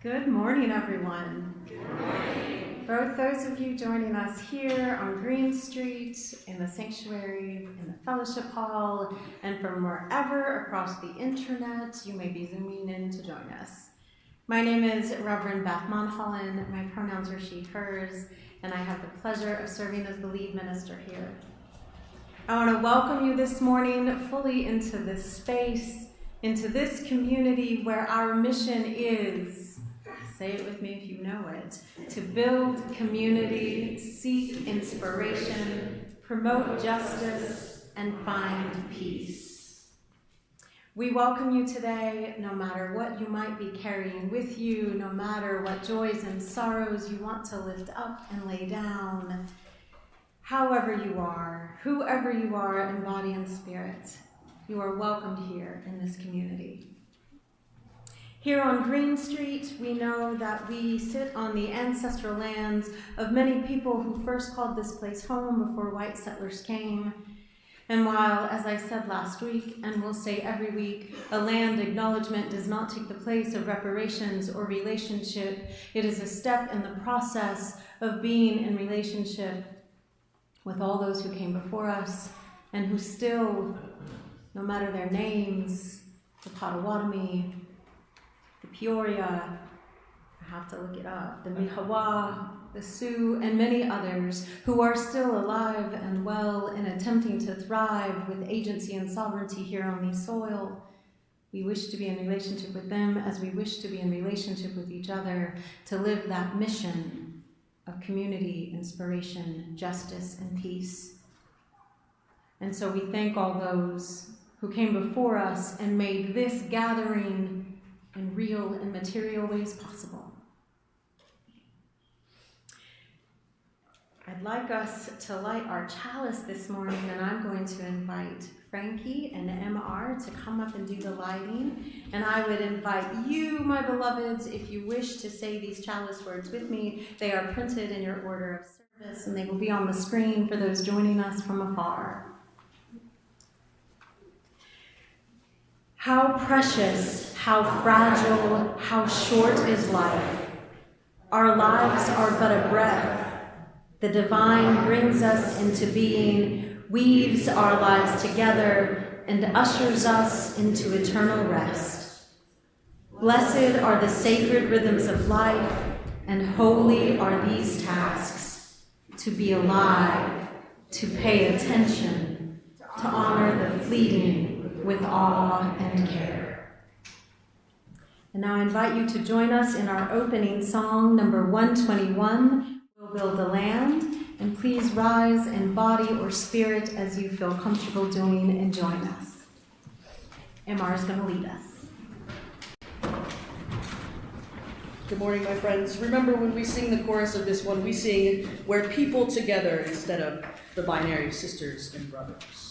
Good morning, everyone. Good morning. Both those of you joining us here on Green Street, in the sanctuary, in the fellowship hall, and from wherever across the internet you may be zooming in to join us. My name is Reverend Beth Monholland. My pronouns are she, hers, and I have the pleasure of serving as the lead minister here. I want to welcome you this morning fully into this space, into this community where our mission is, say it with me if you know it, to build community, seek inspiration, promote justice, and find peace. We welcome you today, no matter what you might be carrying with you, no matter what joys and sorrows you want to lift up and lay down. However you are, whoever you are in body and spirit, you are welcomed here in this community. Here on Green Street, we know that we sit on the ancestral lands of many people who first called this place home before white settlers came. And while, as I said last week, and will say every week, a land acknowledgement does not take the place of reparations or relationship, it is a step in the process of being in relationship with all those who came before us and who still, no matter their names, the Potawatomi, the Peoria, I have to look it up, the Mihawa, the Sioux, and many others who are still alive and well and attempting to thrive with agency and sovereignty here on the soil. We wish to be in relationship with them as we wish to be in relationship with each other, to live that mission of community, inspiration, justice, and peace. And so we thank all those who came before us and made this gathering in real and material ways possible. I'd like us to light our chalice this morning, and I'm going to invite Frankie and MR to come up and do the lighting. And I would invite you, my beloveds, if you wish to say these chalice words with me. They are printed in your order of service, and they will be on the screen for those joining us from afar. How precious, how fragile, how short is life. Our lives are but a breath. The divine brings us into being, weaves our lives together, and ushers us into eternal rest. Blessed are the sacred rhythms of life, and holy are these tasks, to be alive, to pay attention, to honor the fleeting with awe and care. And now I invite you to join us in our opening song, number 121, We'll Build the Land, and please rise in body or spirit as you feel comfortable doing and join us. MR is going to lead us. Good morning, my friends. Remember, when we sing the chorus of this one, we sing, "We're people together," instead of the binary sisters and brothers.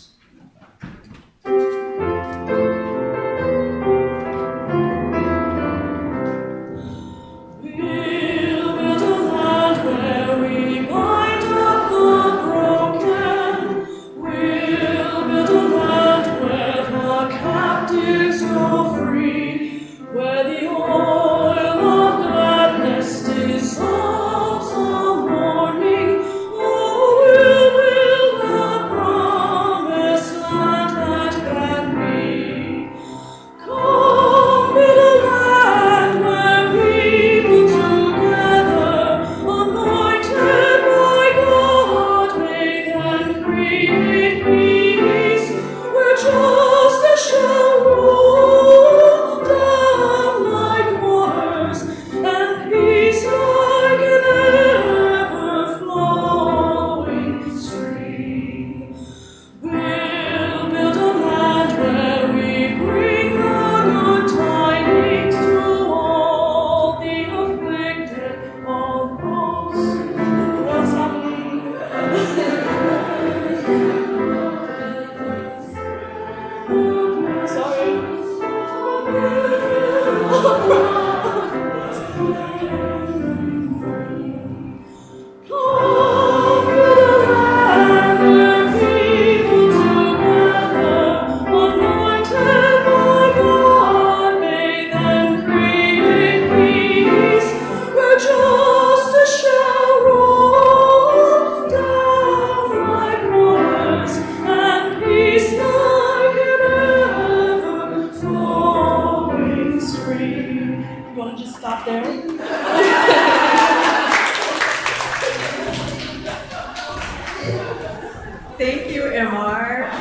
Morning, oh, we'll build a promise.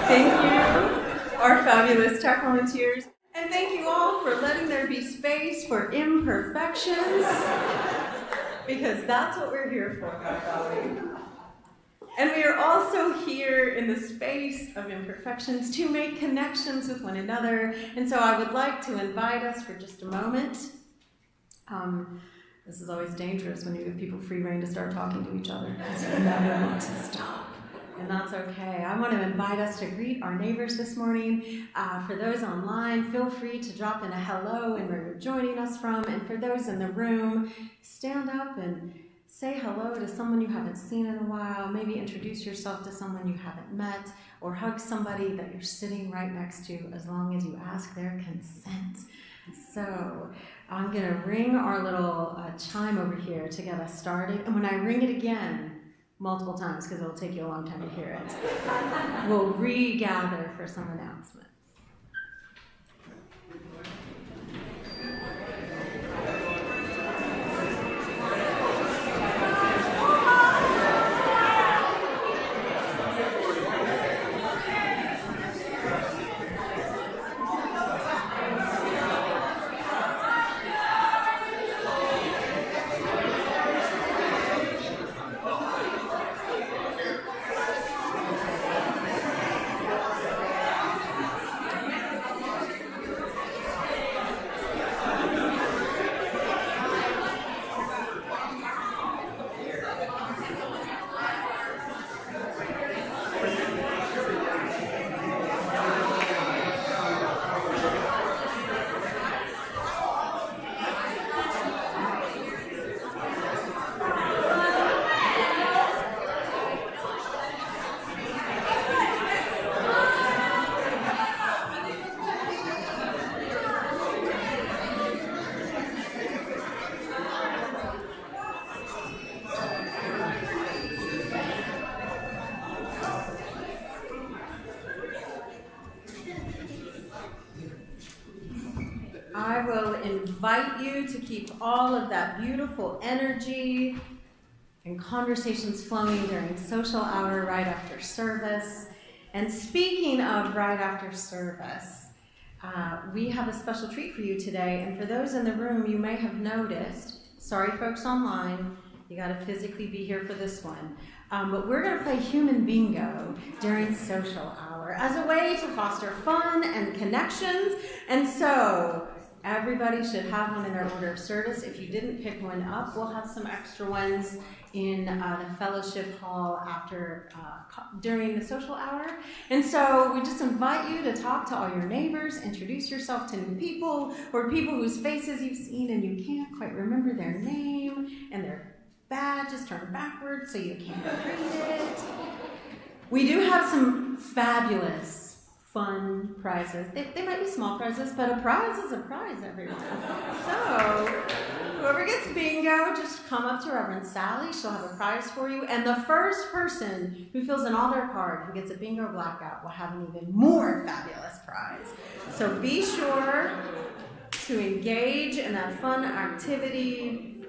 Thank you, our fabulous tech volunteers. And thank you all for letting there be space for imperfections, because that's what we're here for, my darling. And we are also here in the space of imperfections to make connections with one another. And so I would like to invite us for just a moment. This is always dangerous when you give people free rein to start talking to each other, because you never want to stop. And that's okay. I want to invite us to greet our neighbors this morning. For those online, feel free to drop in a hello and where you're joining us from. And for those in the room, stand up and say hello to someone you haven't seen in a while. Maybe introduce yourself to someone you haven't met, or hug somebody that you're sitting right next to, as long as you ask their consent. So I'm going to ring our little chime over here to get us started. And when I ring it again, multiple times, because it'll take you a long time to hear it, we'll regather for some announcements. I will invite you to keep all of that beautiful energy and conversations flowing during social hour right after service. And speaking of right after service, we have a special treat for you today. And for those in the room, you may have noticed, sorry folks online, you got to physically be here for this one. But we're going to play human bingo during social hour as a way to foster fun and connections. And so everybody should have one in their order of service. If you didn't pick one up, we'll have some extra ones in the fellowship hall during the social hour. And so we just invite you to talk to all your neighbors, introduce yourself to new people, or people whose faces you've seen and you can't quite remember their name, and their badge is turned backwards so you can't read it. We do have some fabulous fun prizes. They might be small prizes, but a prize is a prize, everyone. So whoever gets bingo, just come up to Reverend Sally. She'll have a prize for you. And the first person who fills in all their card, who gets a bingo blackout, will have an even more fabulous prize. So be sure to engage in that fun activity,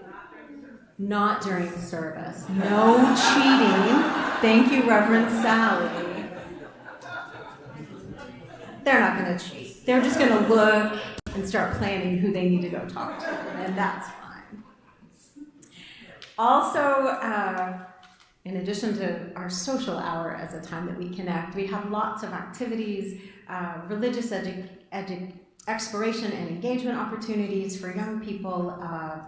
not during service. No cheating. Thank you, Reverend Sally. They're not going to cheat. They're just going to look and start planning who they need to go talk to, and that's fine. Also, in addition to our social hour as a time that we connect, we have lots of activities, religious exploration and engagement opportunities for young people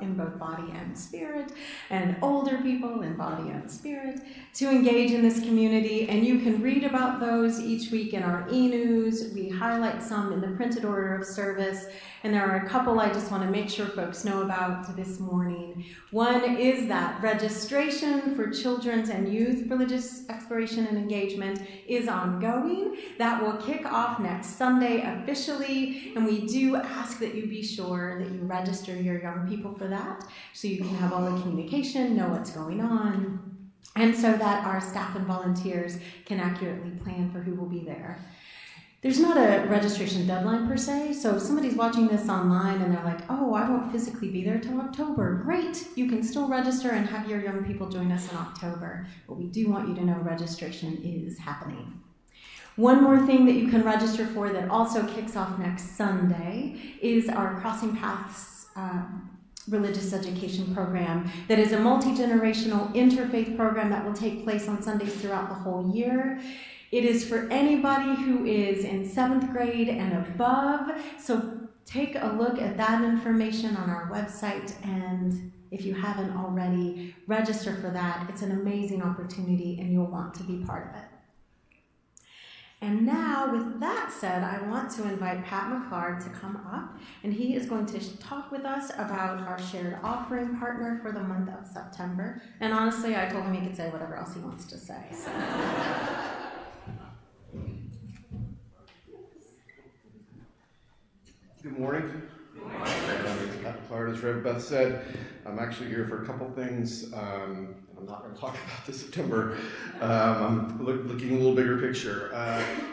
in both body and spirit, and older people in body and spirit, to engage in this community. And you can read about those each week in our e-news. We highlight some in the printed order of service, and there are a couple I just want to make sure folks know about this morning. One is that registration for children's and youth religious exploration and engagement is ongoing. That will kick off next Sunday officially, and we do ask that you be sure that you register your young people for that, so you can have all the communication, know what's going on, and so that our staff and volunteers can accurately plan for who will be there. There's not a registration deadline per se, so if somebody's watching this online and they're like, oh, I won't physically be there till October, great, you can still register and have your young people join us in October, but we do want you to know registration is happening. One more thing that you can register for that also kicks off next Sunday is our Crossing Paths religious education program that is a multi-generational interfaith program that will take place on Sundays throughout the whole year. It is for anybody who is in 7th grade and above, so take a look at that information on our website, and if you haven't already, register for that. It's an amazing opportunity and you'll want to be part of it. And now, with that said, I want to invite Pat McClard to come up, and he is going to talk with us about our shared offering partner for the month of September. And honestly, I told him he could say whatever else he wants to say. So. Good morning. Pat McClard, as Rev Beth said, I'm actually here for a couple things. I'm not going to talk about this September. I'm looking a little bigger picture.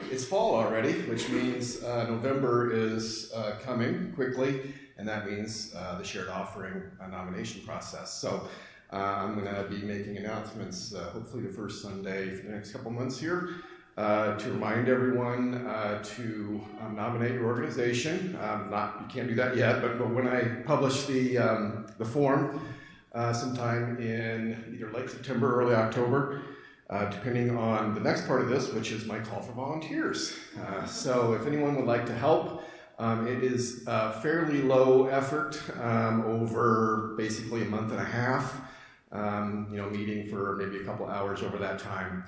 It's fall already, which means November is coming quickly, and that means the shared offering nomination process. So I'm going to be making announcements, hopefully the first Sunday for the next couple months here, to remind everyone to nominate your organization. You can't do that yet, but when I publish the form, sometime in either late September or early October, depending on the next part of this, which is my call for volunteers. So if anyone would like to help, it is fairly low effort over basically a month and a half, meeting for maybe a couple hours over that time.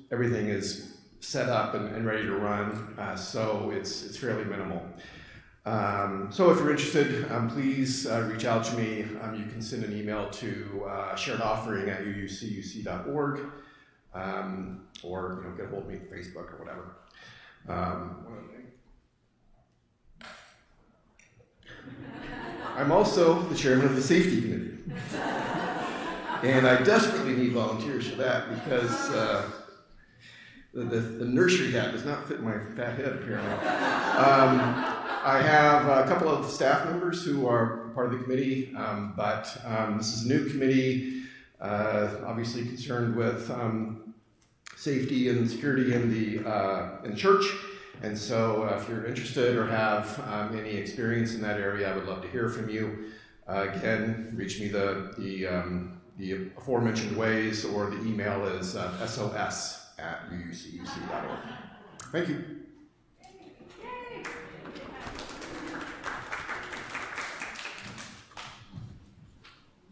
Everything is set up and ready to run, so it's fairly minimal. So if you're interested, please reach out to me. You can send an email to sharedoffering@uucuc.org, or get a hold of me on Facebook or whatever. I'm also the chairman of the safety committee, and I desperately need volunteers for that because the nursery hat does not fit my fat head apparently. I have a couple of staff members who are part of the committee, but this is a new committee, obviously concerned with safety and security in the church. And so if you're interested or have any experience in that area, I would love to hear from you. Again, reach me the aforementioned ways, or the email is sos@uucuc.org. Thank you.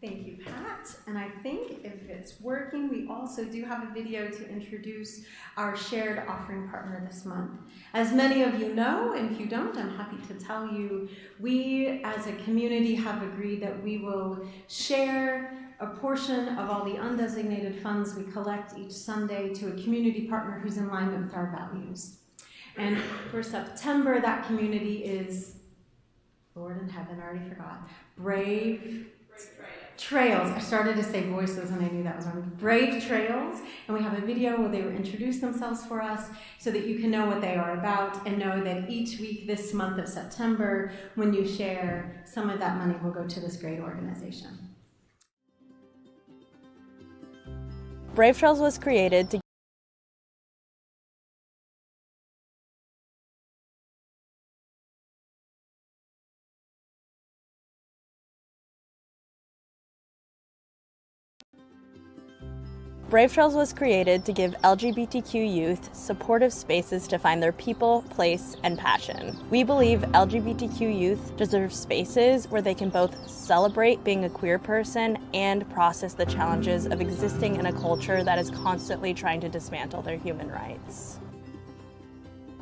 Thank you, Pat. And I think if it's working, we also do have a video to introduce our shared offering partner this month. As many of you know, and if you don't, I'm happy to tell you, we as a community have agreed that we will share a portion of all the undesignated funds we collect each Sunday to a community partner who's in line with our values. And for September, that community is, Lord in heaven, I already forgot, Brave Trails. I started to say voices and I knew that was wrong. Brave Trails. And we have a video where they will introduce themselves for us so that you can know what they are about and know that each week this month of September, when you share, some of that money will go to this great organization. Brave Trails was created to Brave Trails was created to give LGBTQ youth supportive spaces to find their people, place, and passion. We believe LGBTQ youth deserve spaces where they can both celebrate being a queer person and process the challenges of existing in a culture that is constantly trying to dismantle their human rights.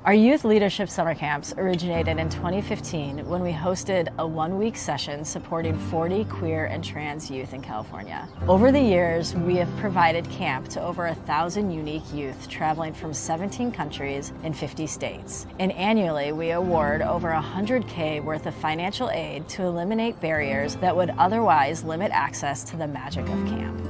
Our youth leadership summer camps originated in 2015 when we hosted a one-week session supporting 40 queer and trans youth in California. Over the years, we have provided camp to over 1,000 unique youth traveling from 17 countries in 50 states. And annually, we award over $100K worth of financial aid to eliminate barriers that would otherwise limit access to the magic of camp.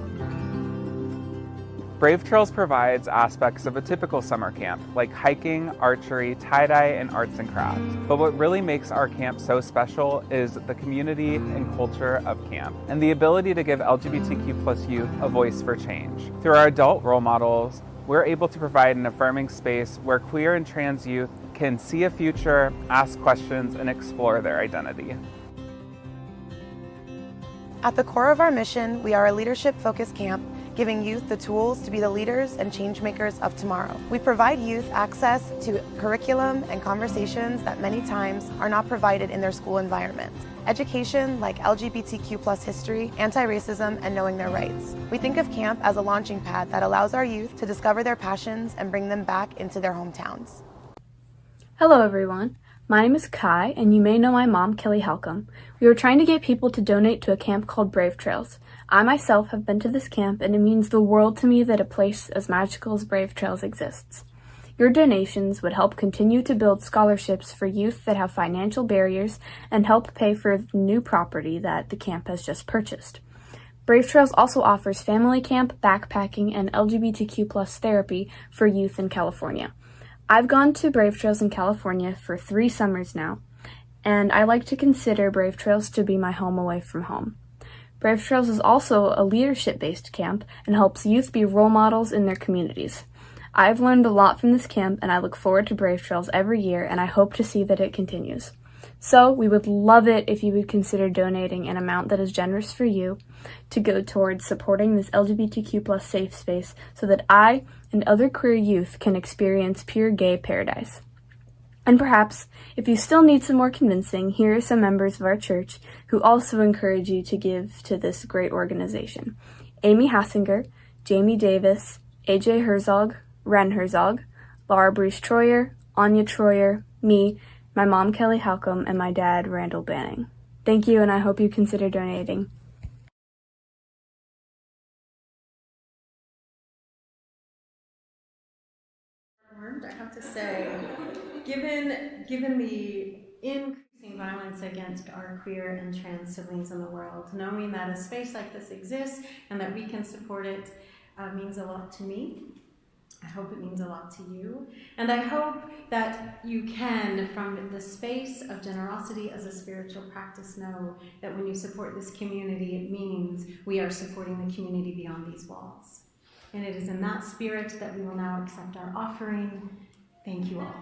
Brave Trails provides aspects of a typical summer camp, like hiking, archery, tie-dye, and arts and crafts. But what really makes our camp so special is the community and culture of camp, and the ability to give LGBTQ+ youth a voice for change. Through our adult role models, we're able to provide an affirming space where queer and trans youth can see a future, ask questions, and explore their identity. At the core of our mission, we are a leadership-focused camp giving youth the tools to be the leaders and change makers of tomorrow. We provide youth access to curriculum and conversations that many times are not provided in their school environment. Education like LGBTQ+ history, anti-racism, and knowing their rights. We think of camp as a launching pad that allows our youth to discover their passions and bring them back into their hometowns. Hello everyone, my name is Kai, and you may know my mom, Kelly Halcomb. We were trying to get people to donate to a camp called Brave Trails. I myself have been to this camp, and it means the world to me that a place as magical as Brave Trails exists. Your donations would help continue to build scholarships for youth that have financial barriers and help pay for the new property that the camp has just purchased. Brave Trails also offers family camp, backpacking, and LGBTQ+ therapy for youth in California. I've gone to Brave Trails in California for 3 summers now, and I like to consider Brave Trails to be my home away from home. Brave Trails is also a leadership-based camp and helps youth be role models in their communities. I've learned a lot from this camp, and I look forward to Brave Trails every year, and I hope to see that it continues. So we would love it if you would consider donating an amount that is generous for you to go towards supporting this LGBTQ+ safe space so that I and other queer youth can experience pure gay paradise. And perhaps, if you still need some more convincing, here are some members of our church who also encourage you to give to this great organization. Amy Hassinger, Jamie Davis, AJ Herzog, Ren Herzog, Laura Bruce Troyer, Anya Troyer, me, my mom Kelly Halcomb, and my dad Randall Banning. Thank you, and I hope you consider donating. I have to say, given the increasing violence against our queer and trans siblings in the world, knowing that a space like this exists and that we can support it means a lot to me. I hope it means a lot to you. And I hope that you can, from the space of generosity as a spiritual practice, know that when you support this community, it means we are supporting the community beyond these walls. And it is in that spirit that we will now accept our offering. Thank you all.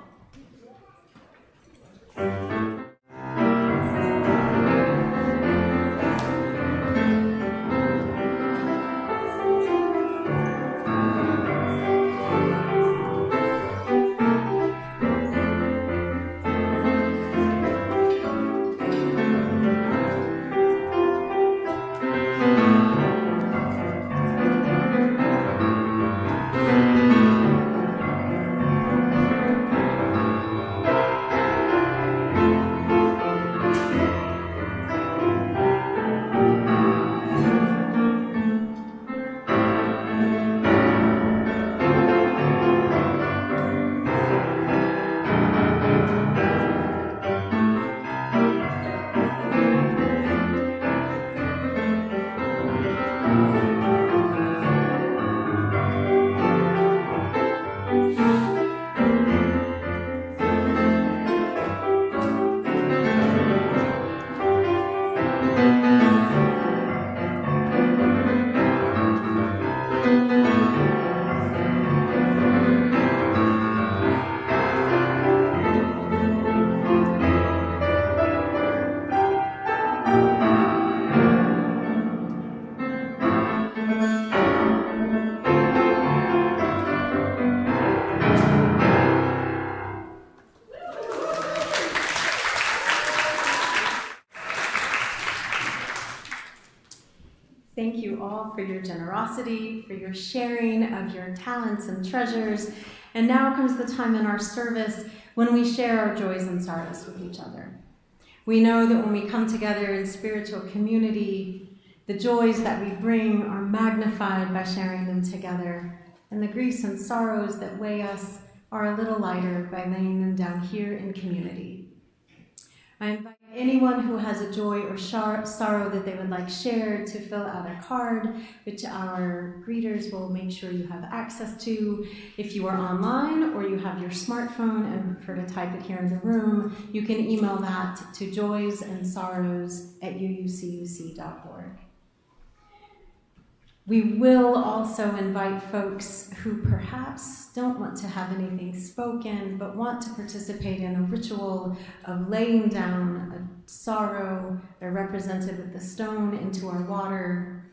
Thank you all for your generosity, for your sharing of your talents and treasures. And now comes the time in our service when we share our joys and sorrows with each other. We know that when we come together in spiritual community, the joys that we bring are magnified by sharing them together, and the griefs and sorrows that weigh us are a little lighter by laying them down here in community. I invite anyone who has a joy or sorrow that they would like shared to fill out a card, which our greeters will make sure you have access to. If you are online or you have your smartphone and prefer to type it here in the room, you can email that to joysandsorrows@uucuc.org. We will also invite folks who perhaps don't want to have anything spoken, but want to participate in a ritual of laying down a sorrow. They're represented with the stone into our water,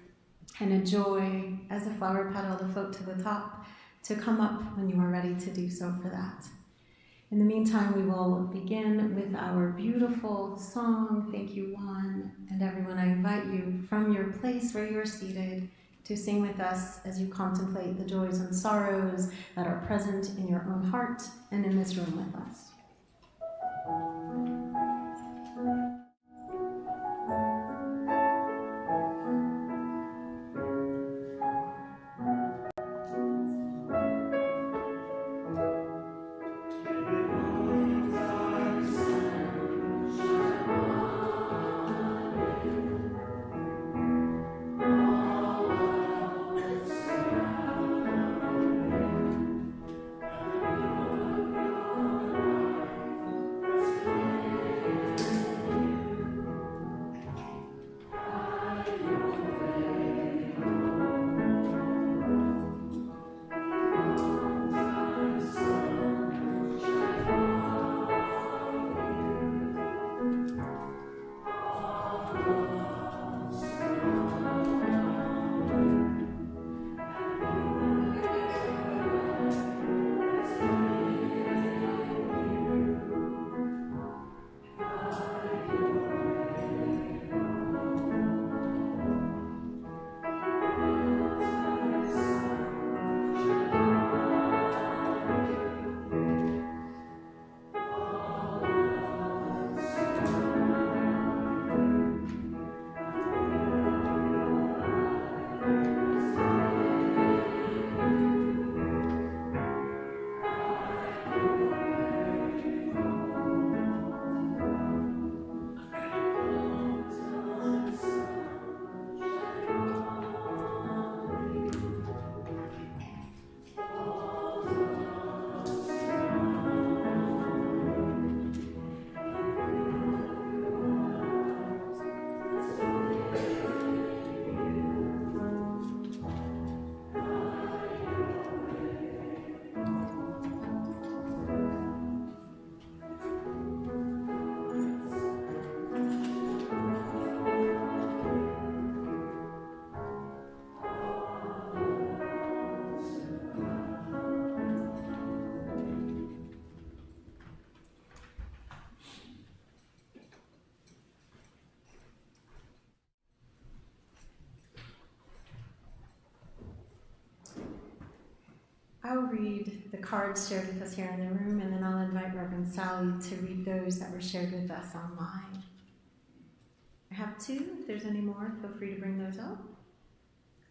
and a joy as a flower petal to float to the top, to come up when you are ready to do so for that. In the meantime, we will begin with our beautiful song, Thank You, Juan, and everyone, I invite you from your place where you are seated to sing with us as you contemplate the joys and sorrows that are present in your own heart and in this room with us. I'll read the cards shared with us here in the room, and then I'll invite Reverend Sally to read those that were shared with us online. I have two. If there's any more, feel free to bring those up.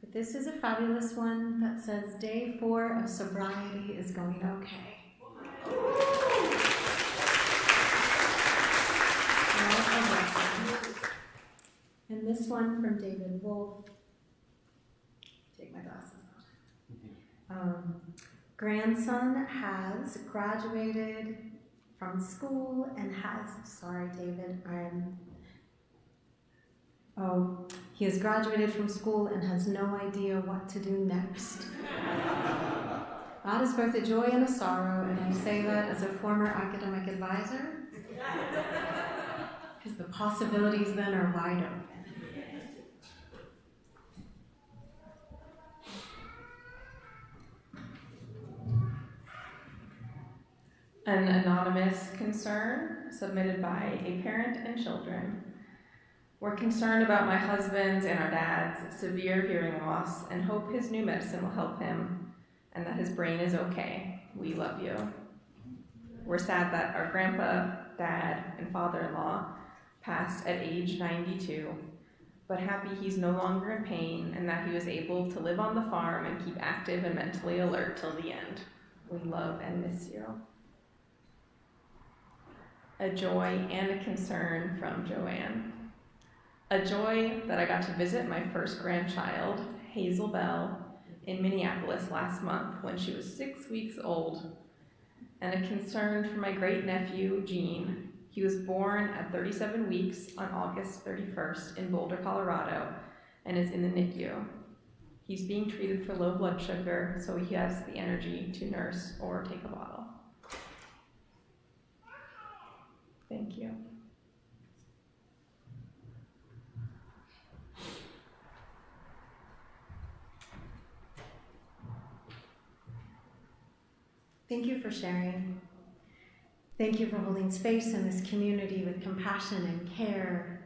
But this is a fabulous one that says, Day 4 of sobriety is going okay. And this one from David Wolf. Take my glasses off. Grandson has graduated from school and has, sorry David, he has graduated from school and has no idea what to do next. That is both a joy and a sorrow, and I say that as a former academic advisor, because the possibilities then are wide open. An anonymous concern submitted by a parent and children. We're concerned about my husband's and our dad's severe hearing loss and hope his new medicine will help him and that his brain is okay. We love you. We're sad that our grandpa, dad, and father-in-law passed at age 92, but happy he's no longer in pain and that he was able to live on the farm and keep active and mentally alert till the end. We love and miss you. A joy and a concern from Joanne. A joy that I got to visit my first grandchild, Hazel Bell, in Minneapolis last month when she was 6 weeks old. And a concern for my great-nephew, Gene. He was born at 37 weeks on August 31st in Boulder, Colorado, and is in the NICU. He's being treated for low blood sugar, so he has the energy to nurse or take a bottle. Thank you. Thank you for sharing. Thank you for holding space in this community with compassion and care,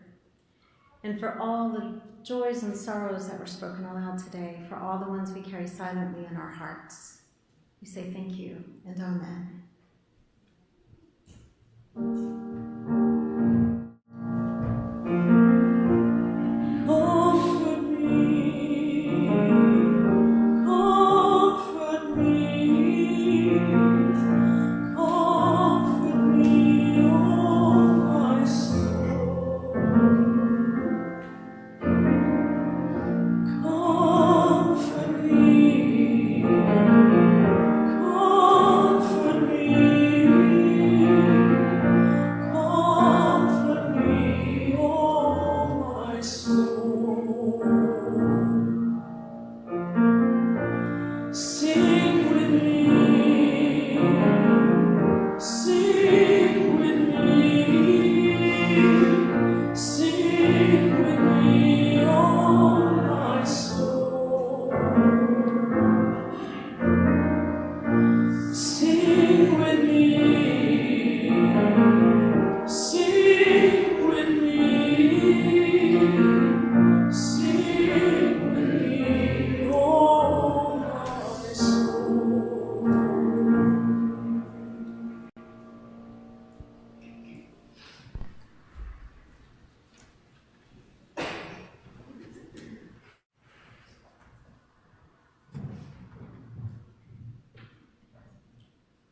and for all the joys and sorrows that were spoken aloud today, for all the ones we carry silently in our hearts. We say thank you and amen.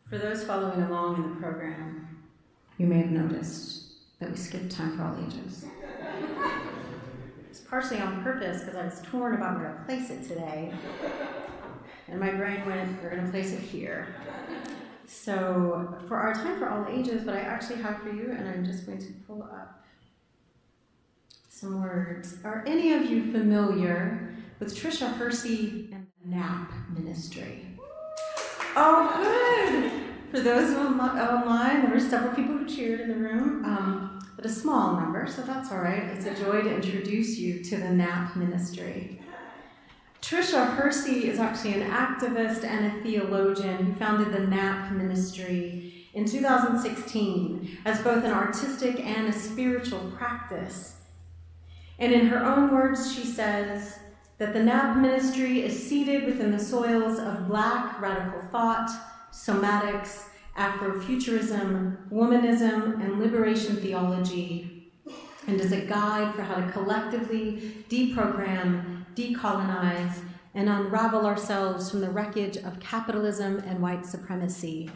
For those following along in the program, you may have noticed that we skipped Time for All Ages. It's partially on purpose because I was torn about where to place it today, and my brain went, we're going to place it here. So for our Time for All Ages, what I actually have for you, and I'm just going to pull up some words. Are any of you familiar with Tricia Hersey and the NAP ministry? Oh, good! For those online, there were several people who cheered in the room, but a small number, so that's all right. It's a joy to introduce you to the NAP ministry. Tricia Hersey is actually an activist and a theologian who founded the NAP ministry in 2016 as both an artistic and a spiritual practice. And in her own words, she says that the NAP ministry is seated within the soils of Black radical thought, somatics, Afrofuturism, womanism, and liberation theology, and is a guide for how to collectively deprogram, decolonize, and unravel ourselves from the wreckage of capitalism and white supremacy.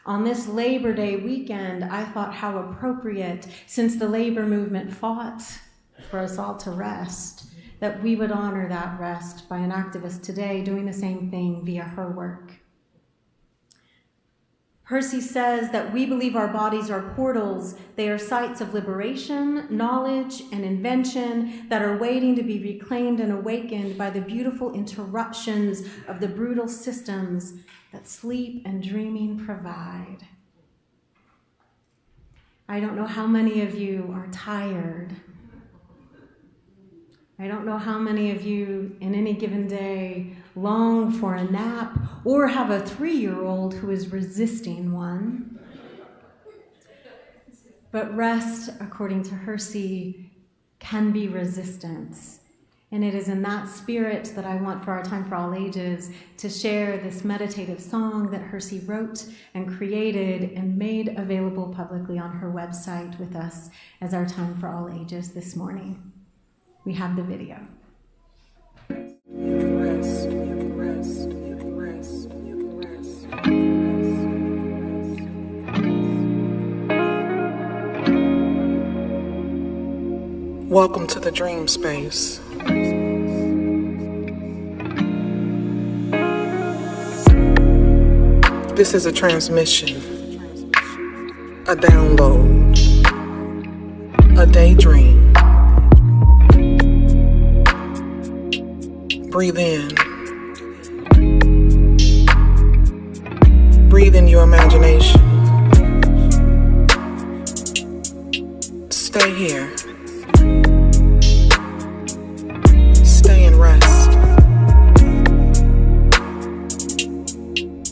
On this Labor Day weekend, I thought how appropriate, since the labor movement fought for us all to rest, that we would honor that rest by an activist today doing the same thing via her work. Hersey says that we believe our bodies are portals. They are sites of liberation, knowledge, and invention that are waiting to be reclaimed and awakened by the beautiful interruptions of the brutal systems that sleep and dreaming provide. I don't know how many of you are tired. I don't know how many of you in any given day long for a nap or have a 3-year-old who is resisting one. But rest, according to Hersey, can be resistance. And it is in that spirit that I want for our Time for All Ages to share this meditative song that Hersey wrote and created and made available publicly on her website with us as our Time for All Ages this morning. We have the video. Rest, rest, rest, rest, Welcome to the dream space. This is a transmission, a download, a daydream. Breathe in. Breathe in your imagination. Stay here. Stay and rest.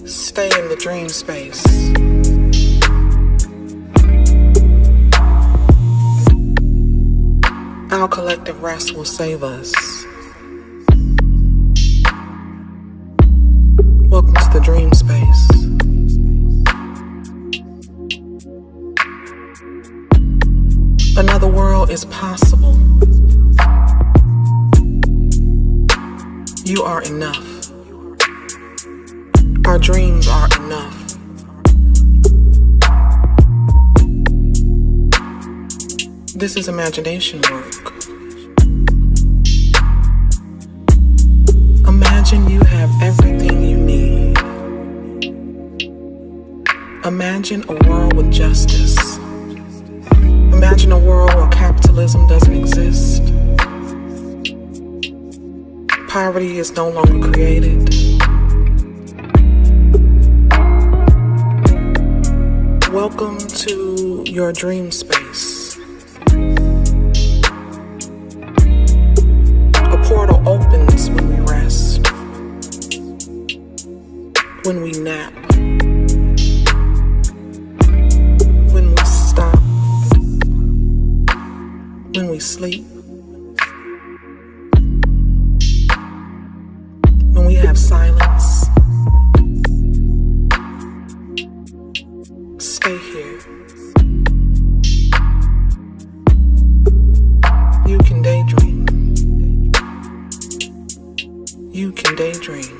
Stay in the dream space. Our collective rest will save us. Welcome to the dream space. Another world is possible. You are enough. Our dreams are enough. This is imagination work. Imagine you have everything you need. Imagine a world with justice. Imagine a world where capitalism doesn't exist. Poverty is no longer created. Welcome to your dream space. A portal opens when we rest, when we nap, when we stop, when we sleep, when we have silence. Stay here. You can daydream. You can daydream.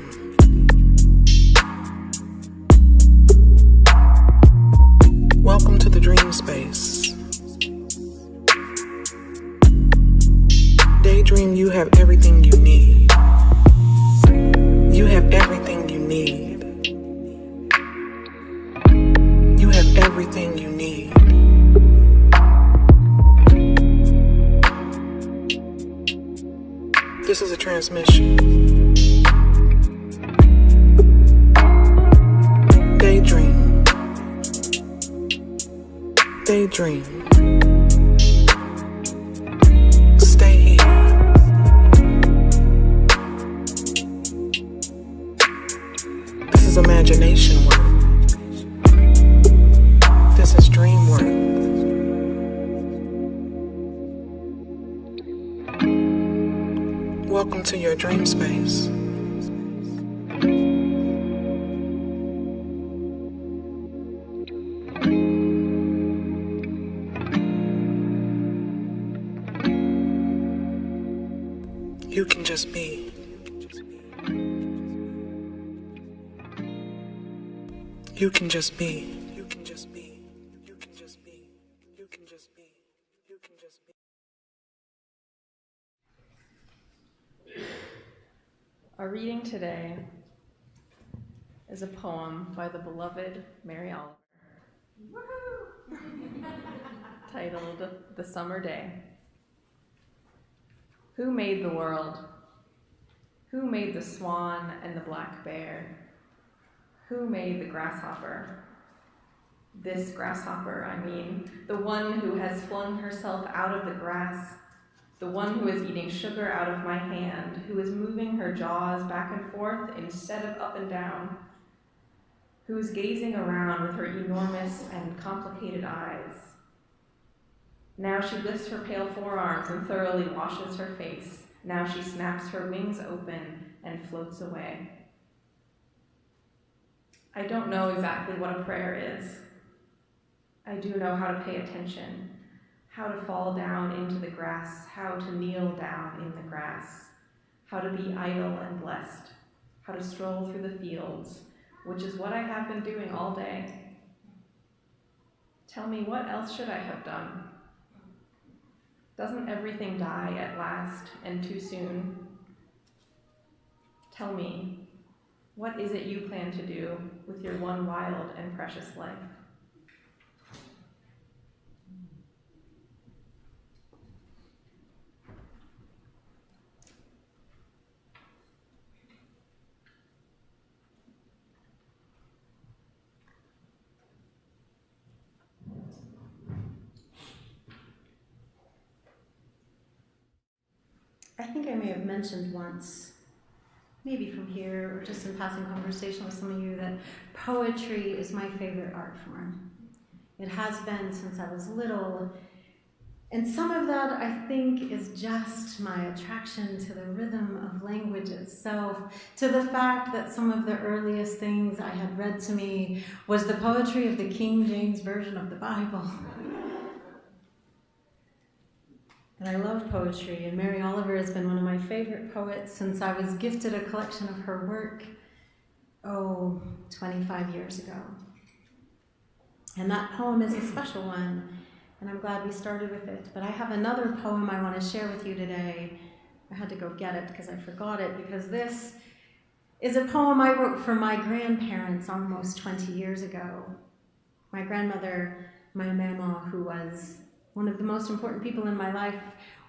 Welcome to the dream space. Daydream, you have everything you need. You have everything you need. You have everything you need. This is a transmission. Daydream. Daydream. Stay here. This is imagination work. This is dream work. Welcome to your dream space. You can just be. You can just be. You can just be. You can just be. You can just be. You can just be. Our reading today is a poem by the beloved Mary Oliver titled The Summer Day. Who made the world? Who made the swan and the black bear? Who made the grasshopper? This grasshopper, I mean, the one who has flung herself out of the grass, the one who is eating sugar out of my hand, who is moving her jaws back and forth instead of up and down, who is gazing around with her enormous and complicated eyes. Now she lifts her pale forearms and thoroughly washes her face. Now she snaps her wings open and floats away. I don't know exactly what a prayer is. I do know how to pay attention, how to fall down into the grass, how to kneel down in the grass, how to be idle and blessed, how to stroll through the fields, which is what I have been doing all day. Tell me, what else should I have done? Doesn't everything die at last and too soon? Tell me, what is it you plan to do with your one wild and precious life? I think I may have mentioned once, maybe from here or just in passing conversation with some of you, that poetry is my favorite art form. It has been since I was little. And some of that, I think, is just my attraction to the rhythm of language itself, to the fact that some of the earliest things I had read to me was the poetry of the King James Version of the Bible. And I love poetry, and Mary Oliver has been one of my favorite poets since I was gifted a collection of her work, 25 years ago. And that poem is a special one, and I'm glad we started with it. But I have another poem I want to share with you today. I had to go get it because I forgot it, because this is a poem I wrote for my grandparents almost 20 years ago. My grandmother, my mama, who was one of the most important people in my life,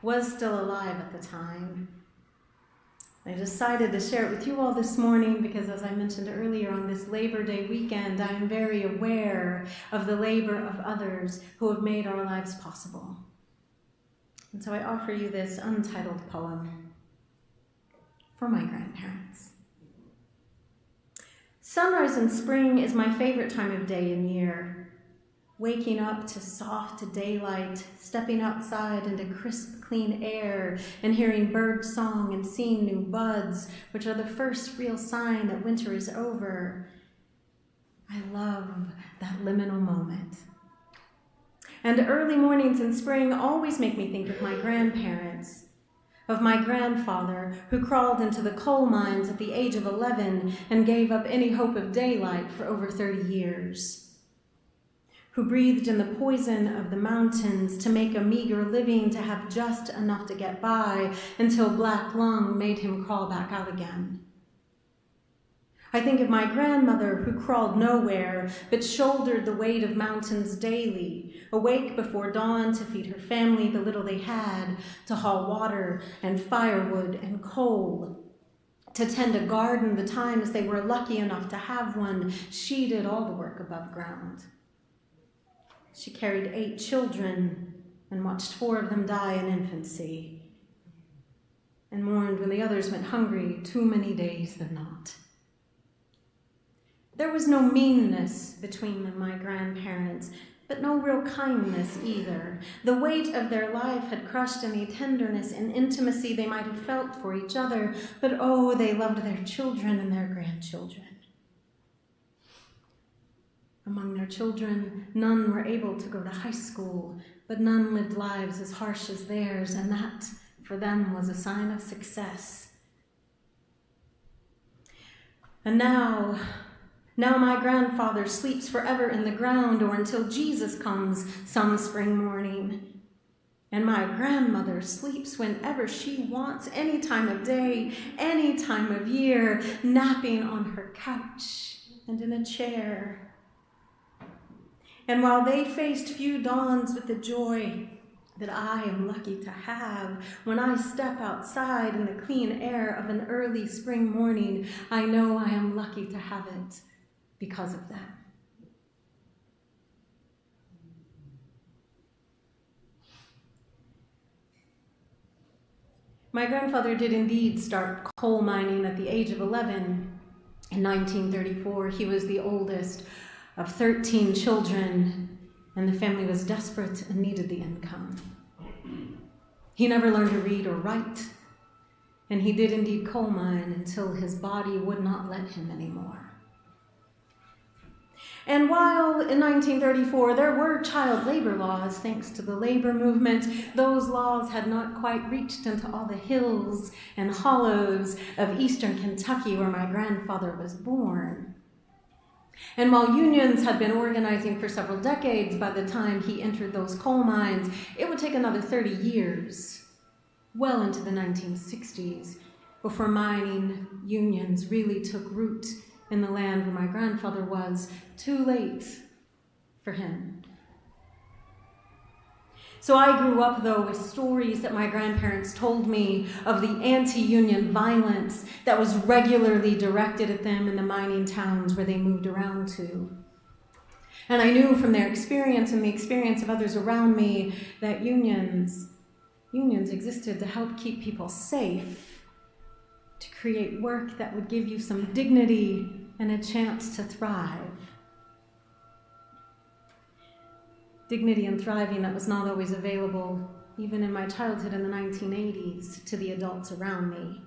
was still alive at the time. I decided to share it with you all this morning because, as I mentioned earlier, on this Labor Day weekend, I am very aware of the labor of others who have made our lives possible. And so I offer you this untitled poem for my grandparents. Sunrise in spring is my favorite time of day and year. Waking up to soft daylight, stepping outside into crisp, clean air, and hearing bird song and seeing new buds, which are the first real sign that winter is over. I love that liminal moment. And early mornings in spring always make me think of my grandparents, of my grandfather who crawled into the coal mines at the age of 11 and gave up any hope of daylight for over 30 years. Who breathed in the poison of the mountains to make a meager living, to have just enough to get by until black lung made him crawl back out again. I think of my grandmother who crawled nowhere but shouldered the weight of mountains daily, awake before dawn to feed her family the little they had, to haul water and firewood and coal, to tend a garden the times they were lucky enough to have one. She did all the work above ground. She carried 8 children and watched 4 of them die in infancy, and mourned when the others went hungry too many days than not. There was no meanness between them, my grandparents, but no real kindness either. The weight of their life had crushed any tenderness and intimacy they might have felt for each other, but they loved their children and their grandchildren. Among their children, none were able to go to high school, but none lived lives as harsh as theirs, and that, for them, was a sign of success. And now my grandfather sleeps forever in the ground, or until Jesus comes some spring morning. And my grandmother sleeps whenever she wants, any time of day, any time of year, napping on her couch and in a chair. And while they faced few dawns with the joy that I am lucky to have, when I step outside in the clean air of an early spring morning, I know I am lucky to have it because of them. My grandfather did indeed start coal mining at the age of 11. In 1934, he was the oldest of 13 children, and the family was desperate and needed the income. He never learned to read or write, and he did indeed coal mine until his body would not let him anymore. And while in 1934 there were child labor laws, thanks to the labor movement, those laws had not quite reached into all the hills and hollows of eastern Kentucky where my grandfather was born. And while unions had been organizing for several decades by the time he entered those coal mines, it would take another 30 years, well into the 1960s, before mining unions really took root in the land where my grandfather was. Too late for him. So I grew up, though, with stories that my grandparents told me of the anti-union violence that was regularly directed at them in the mining towns where they moved around to. And I knew from their experience and the experience of others around me that unions Unions existed to help keep people safe, to create work that would give you some dignity and a chance to thrive. Dignity and thriving that was not always available, even in my childhood in the 1980s, to the adults around me.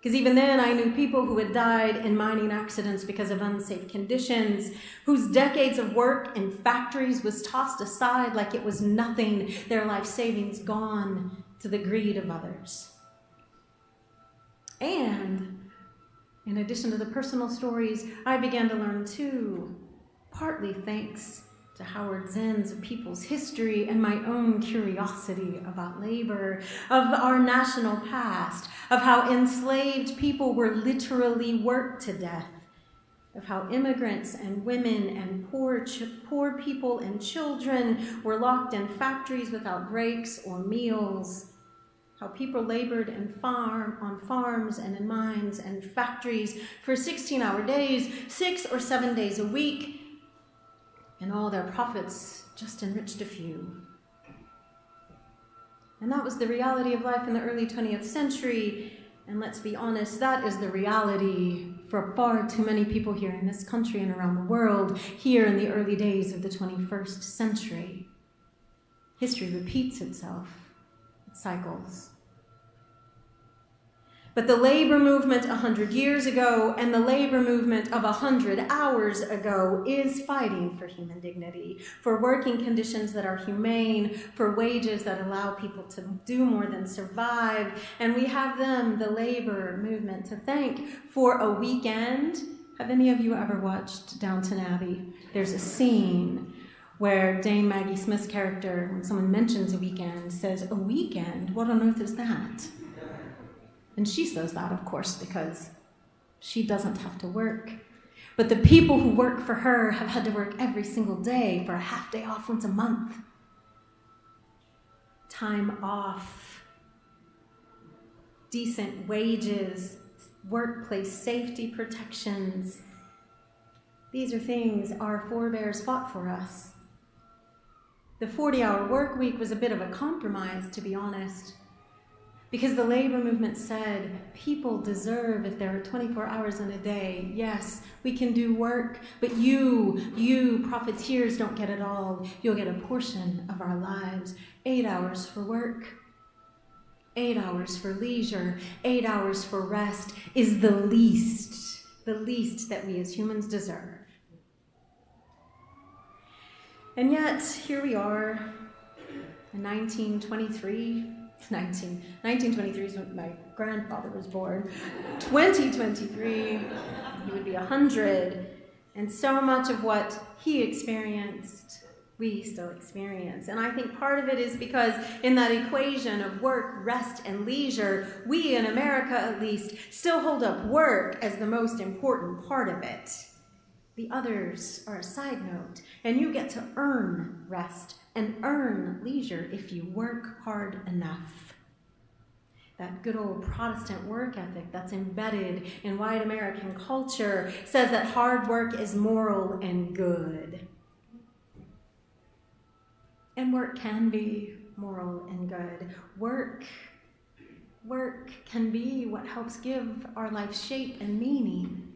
Because even then, I knew people who had died in mining accidents because of unsafe conditions, whose decades of work in factories was tossed aside like it was nothing, their life savings gone to the greed of others. And in addition to the personal stories, I began to learn too, partly thanks to Howard Zinn's A People's History and my own curiosity about labor, of our national past, of how enslaved people were literally worked to death, of how immigrants and women and poor people and children were locked in factories without breaks or meals, how people labored on farms and in mines and factories for 16-hour days, 6 or 7 days a week, and all their profits just enriched a few. And that was the reality of life in the early 20th century, and let's be honest, that is the reality for far too many people here in this country and around the world, here in the early days of the 21st century. History repeats itself, it cycles. But the labor movement 100 years ago and the labor movement of 100 hours ago is fighting for human dignity, for working conditions that are humane, for wages that allow people to do more than survive. And we have them, the labor movement, to thank for a weekend. Have any of you ever watched Downton Abbey? There's a scene where Dame Maggie Smith's character, when someone mentions a weekend, says, "A weekend? What on earth is that?" And she says that, of course, because she doesn't have to work. But the people who work for her have had to work every single day for a half day off once a month. Time off, decent wages, workplace safety protections. These are things our forebears fought for us. The 40-hour work week was a bit of a compromise, to be honest. Because the labor movement said, people deserve, if there are 24 hours in a day, yes, we can do work, but you profiteers don't get it all. You'll get a portion of our lives. 8 hours for work, 8 hours for leisure, 8 hours for rest is the least that we as humans deserve. And yet, here we are in 1923. 1923 is when my grandfather was born. 2023, he would be 100. And so much of what he experienced, we still experience. And I think part of it is because in that equation of work, rest, and leisure, we in America at least still hold up work as the most important part of it. The others are a side note, and you get to earn rest and earn leisure if you work hard enough. That good old Protestant work ethic that's embedded in white American culture says that hard work is moral and good. And work can be moral and good. Work can be what helps give our life shape and meaning.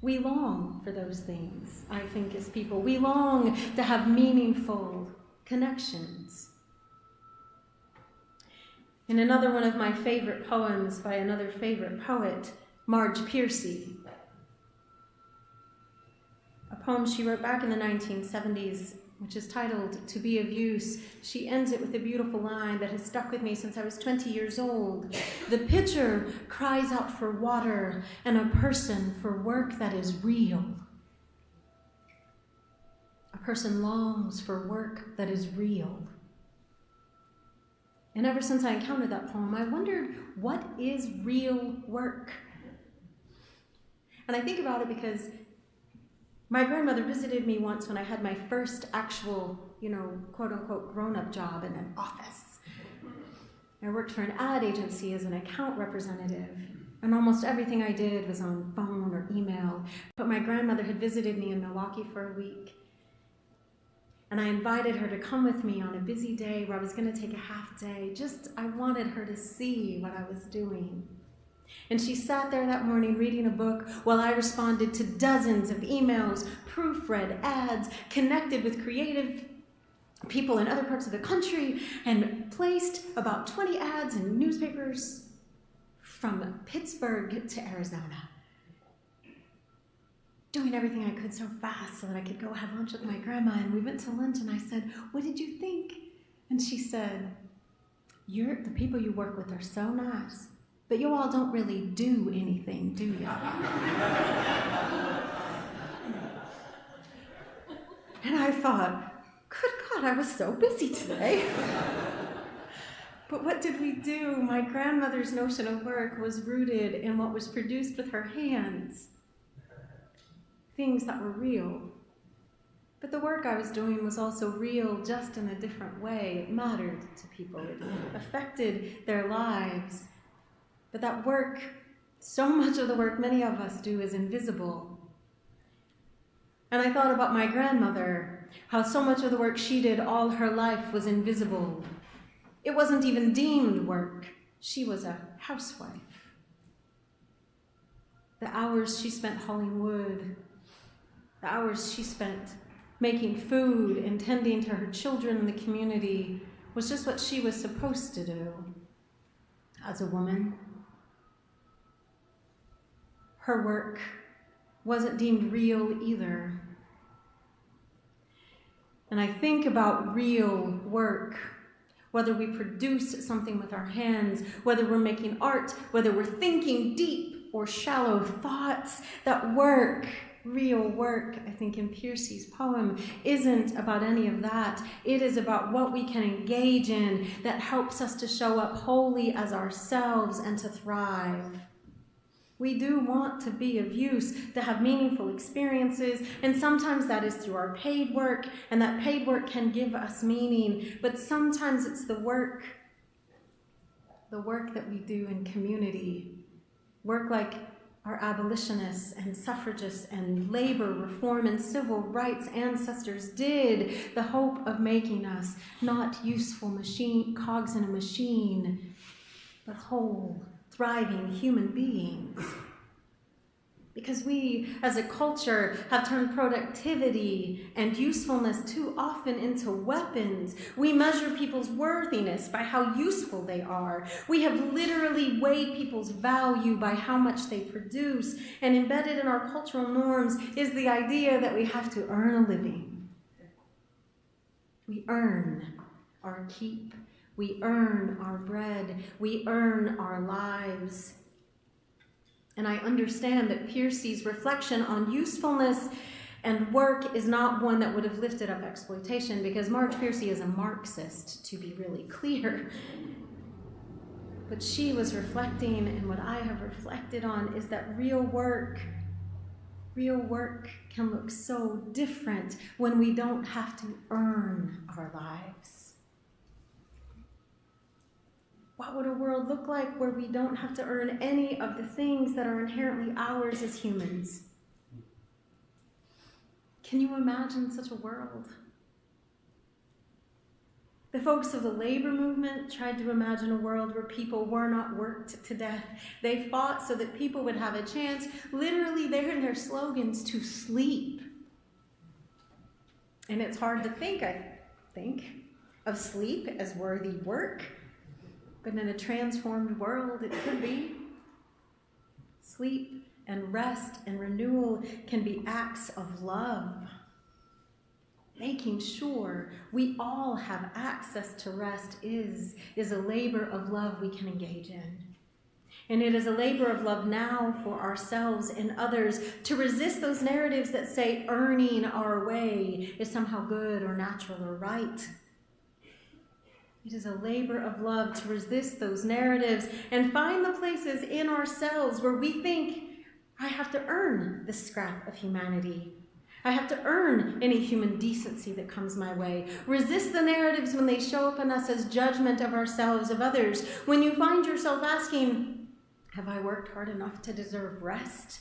We long for those things, I think, as people. We long to have meaningful connections. In another one of my favorite poems by another favorite poet, Marge Piercy, a poem she wrote back in the 1970s, which is titled "To Be of Use," she ends it with a beautiful line that has stuck with me since I was 20 years old. The pitcher cries out for water and a person for work that is real. A person longs for work that is real. And ever since I encountered that poem, I wondered, what is real work? And I think about it because my grandmother visited me once when I had my first actual, quote-unquote grown-up job in an office. I worked for an ad agency as an account representative, and almost everything I did was on phone or email. But my grandmother had visited me in Milwaukee for a week. And I invited her to come with me on a busy day where I was going to take a half day. I wanted her to see what I was doing. And she sat there that morning reading a book while I responded to dozens of emails, proofread ads, connected with creative people in other parts of the country, and placed about 20 ads in newspapers from Pittsburgh to Arizona. Doing everything I could so fast so that I could go have lunch with my grandma. And we went to lunch and I said, "What did you think?" And she said, "The people you work with are so nice, but you all don't really do anything, do you?" And I thought, good God, I was so busy today. But what did we do? My grandmother's notion of work was rooted in what was produced with her hands. Things that were real. But the work I was doing was also real, just in a different way. It mattered to people. It affected their lives. But that work, so much of the work many of us do, is invisible. And I thought about my grandmother, how so much of the work she did all her life was invisible. It wasn't even deemed work. She was a housewife. The hours she spent hauling wood, the hours she spent making food and tending to her children in the community was just what she was supposed to do as a woman. Her work wasn't deemed real either. And I think about real work, whether we produce something with our hands, whether we're making art, whether we're thinking deep or shallow thoughts, that work, real work, I think in Piercy's poem, isn't about any of that. It is about what we can engage in that helps us to show up wholly as ourselves and to thrive. We do want to be of use, to have meaningful experiences, and sometimes that is through our paid work, and that paid work can give us meaning, but sometimes it's the work that we do in community, work like our abolitionists and suffragists and labor reform and civil rights ancestors did, the hope of making us not useful cogs in a machine, but whole, thriving human beings. Because we, as a culture, have turned productivity and usefulness too often into weapons. We measure people's worthiness by how useful they are. We have literally weighed people's value by how much they produce. And embedded in our cultural norms is the idea that we have to earn a living. We earn our keep. We earn our bread. We earn our lives. And I understand that Piercy's reflection on usefulness and work is not one that would have lifted up exploitation, because Marge Piercy is a Marxist, to be really clear. But she was reflecting, and what I have reflected on is that real work can look so different when we don't have to earn our lives. What would a world look like where we don't have to earn any of the things that are inherently ours as humans? Can you imagine such a world? The folks of the labor movement tried to imagine a world where people were not worked to death. They fought so that people would have a chance, literally there in their slogans, to sleep. And it's hard to think, I think, of sleep as worthy work. But in a transformed world, it could be. Sleep and rest and renewal can be acts of love. Making sure we all have access to rest is a labor of love we can engage in. And it is a labor of love now for ourselves and others to resist those narratives that say earning our way is somehow good or natural or right. It is a labor of love to resist those narratives and find the places in ourselves where we think, I have to earn this scrap of humanity. I have to earn any human decency that comes my way. Resist the narratives when they show up in us as judgment of ourselves, of others. When you find yourself asking, have I worked hard enough to deserve rest?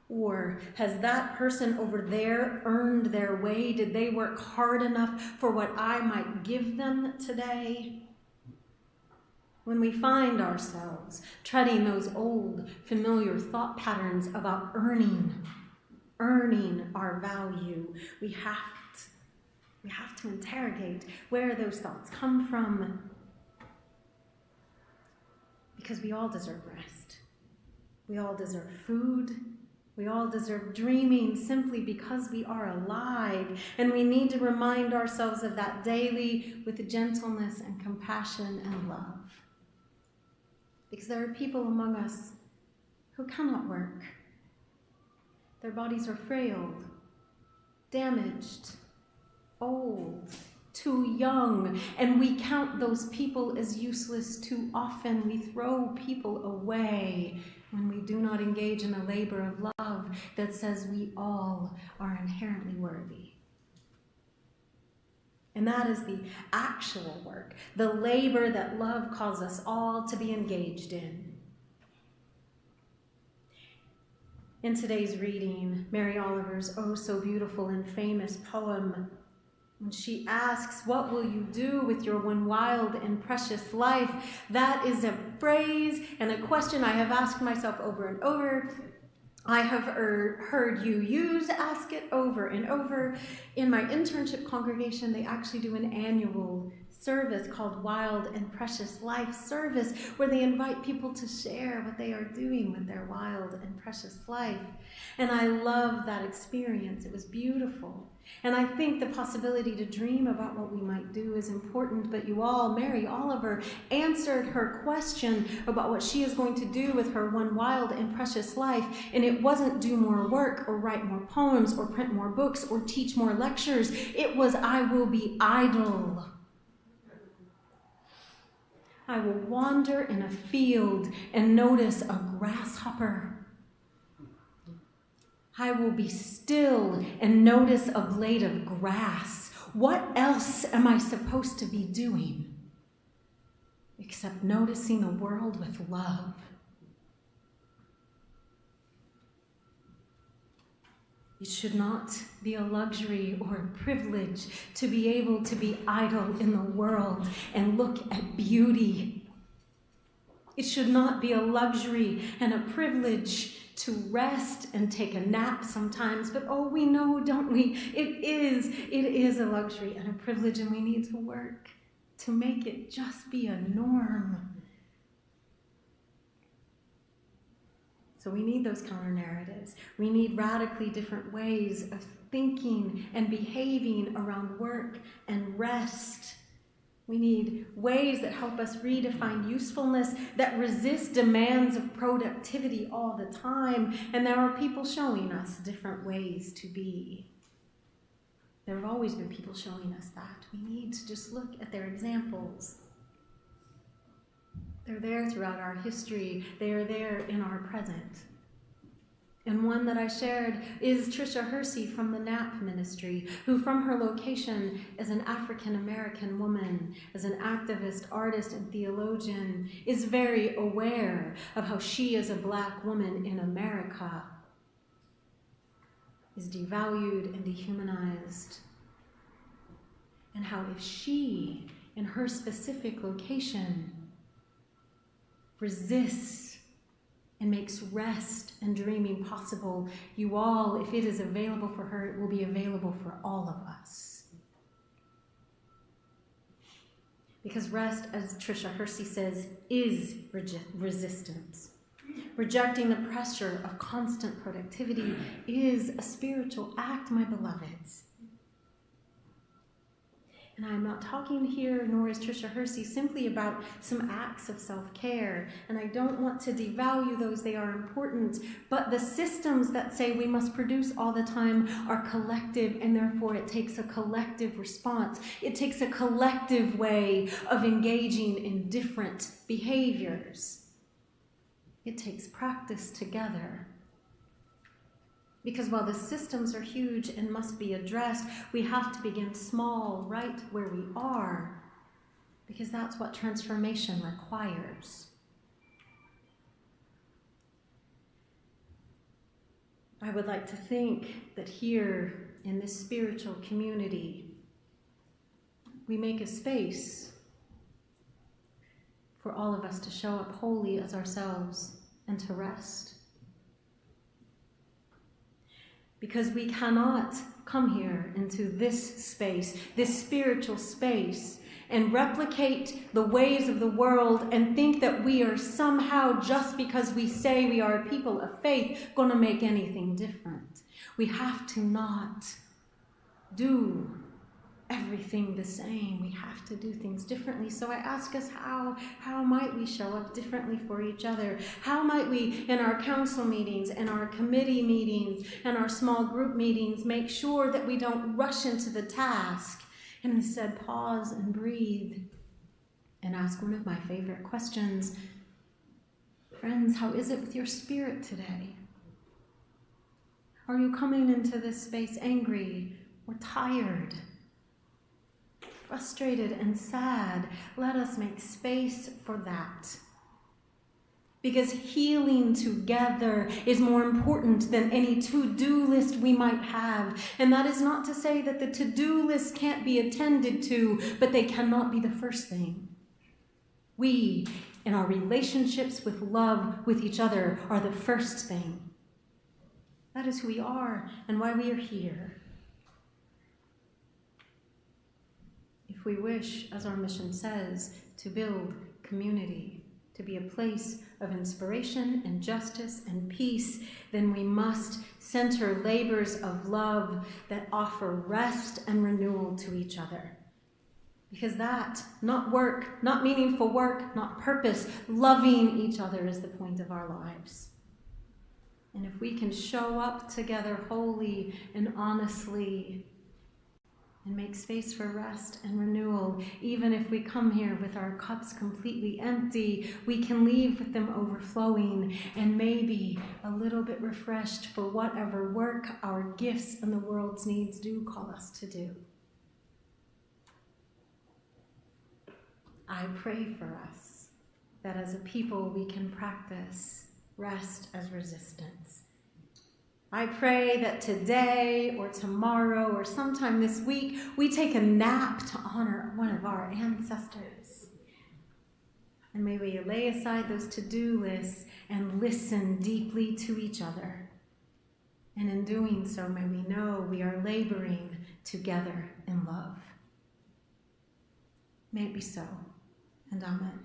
Or has that person over there earned their way? Did they work hard enough for what I might give them today? When we find ourselves treading those old, familiar thought patterns about earning our value, we have to interrogate where those thoughts come from. Because we all deserve rest. We all deserve food. We all deserve dreaming simply because we are alive. And we need to remind ourselves of that daily with gentleness and compassion and love. Because there are people among us who cannot work. Their bodies are frail, damaged, old, too young, and we count those people as useless too often. We throw people away when we do not engage in a labor of love that says we all are inherently worthy. And that is the actual work, the labor that love calls us all to be engaged in. In today's reading, Mary Oliver's oh so beautiful and famous poem, when she asks, "What will you do with your one wild and precious life?" that is a phrase and a question I have asked myself over and over. I have heard you ask it over and over. In my internship congregation, they actually do an annual service called Wild and Precious Life Service, where they invite people to share what they are doing with their wild and precious life. And I love that experience. It was beautiful. And I think the possibility to dream about what we might do is important, but you all, Mary Oliver, answered her question about what she is going to do with her one wild and precious life, and it wasn't do more work or write more poems or print more books or teach more lectures. It was, I will be idle. I will wander in a field and notice a grasshopper. I will be still and notice a blade of grass. What else am I supposed to be doing except noticing the world with love? It should not be a luxury or a privilege to be able to be idle in the world and look at beauty. It should not be a luxury and a privilege to rest and take a nap sometimes, but oh, we know, don't we? It is a luxury and a privilege, and we need to work to make it just be a norm. So we need those counter narratives. We need radically different ways of thinking and behaving around work and rest. We need ways that help us redefine usefulness, that resist demands of productivity all the time. And there are people showing us different ways to be. There have always been people showing us that. We need to just look at their examples. They're there throughout our history. They are there in our present. And one that I shared is Tricia Hersey from the NAP ministry, who from her location as an African-American woman, as an activist, artist, and theologian, is very aware of how she as a Black woman in America is devalued and dehumanized. And how if she, in her specific location, resists and makes rest and dreaming possible, you all, if it is available for her, it will be available for all of us. Because rest, as Tricia Hersey says, is resistance. Rejecting the pressure of constant productivity is a spiritual act, my beloveds. And I'm not talking here, nor is Tricia Hersey, simply about some acts of self-care. And I don't want to devalue those, they are important. But the systems that say we must produce all the time are collective, and therefore it takes a collective response. It takes a collective way of engaging in different behaviors. It takes practice together. Because while the systems are huge and must be addressed, we have to begin small right where we are, because that's what transformation requires. I would like to think that here in this spiritual community, we make a space for all of us to show up wholly as ourselves and to rest. Because we cannot come here into this space, this spiritual space, and replicate the ways of the world and think that we are somehow, just because we say we are a people of faith, going to make anything different. We have to not do everything the same. We have to do things differently. So I ask us, how might we show up differently for each other? How might we, in our council meetings, and our committee meetings, and our small group meetings, make sure that we don't rush into the task and instead pause and breathe and ask one of my favorite questions. Friends, how is it with your spirit today? Are you coming into this space angry or tired? Frustrated and sad? Let us make space for that. Because healing together is more important than any to-do list we might have. And that is not to say that the to-do list can't be attended to, but they cannot be the first thing. We, in our relationships with love with each other, are the first thing. That is who we are and why we are here. If we wish, as our mission says, to build community, to be a place of inspiration and justice and peace, then we must center labors of love that offer rest and renewal to each other. Because that, not work, not meaningful work, not purpose, loving each other is the point of our lives. And if we can show up together wholly and honestly and make space for rest and renewal, even if we come here with our cups completely empty, we can leave with them overflowing and maybe a little bit refreshed for whatever work our gifts and the world's needs do call us to do. I pray for us that as a people we can practice rest as resistance. I pray that today or tomorrow or sometime this week, we take a nap to honor one of our ancestors. And may we lay aside those to-do lists and listen deeply to each other. And in doing so, may we know we are laboring together in love. May it be so, and amen.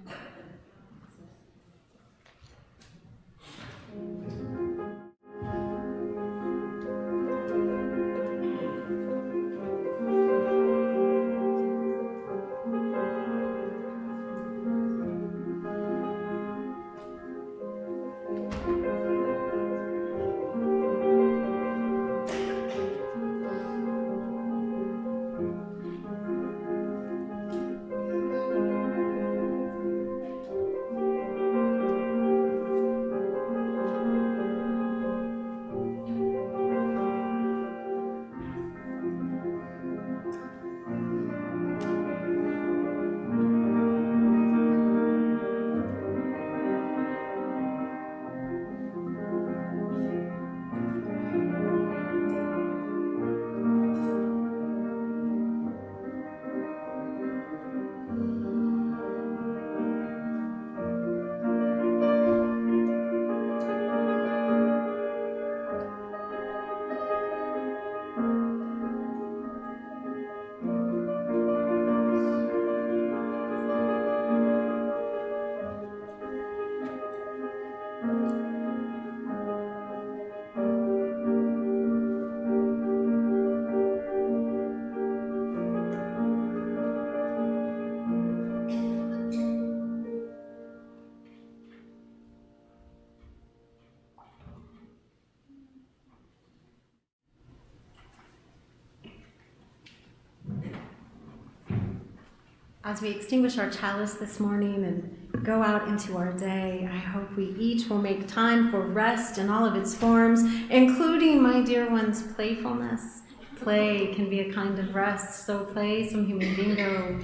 As we extinguish our chalice this morning and go out into our day, I hope we each will make time for rest in all of its forms, including, my dear ones, playfulness. Play can be a kind of rest, so play some human bingo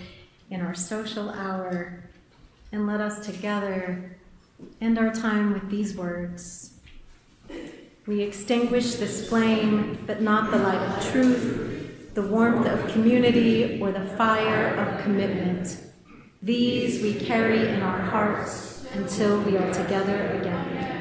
in our social hour, and let us together end our time with these words. We extinguish this flame, but not the light of truth, the warmth of community, or the fire of commitment. These we carry in our hearts until we are together again.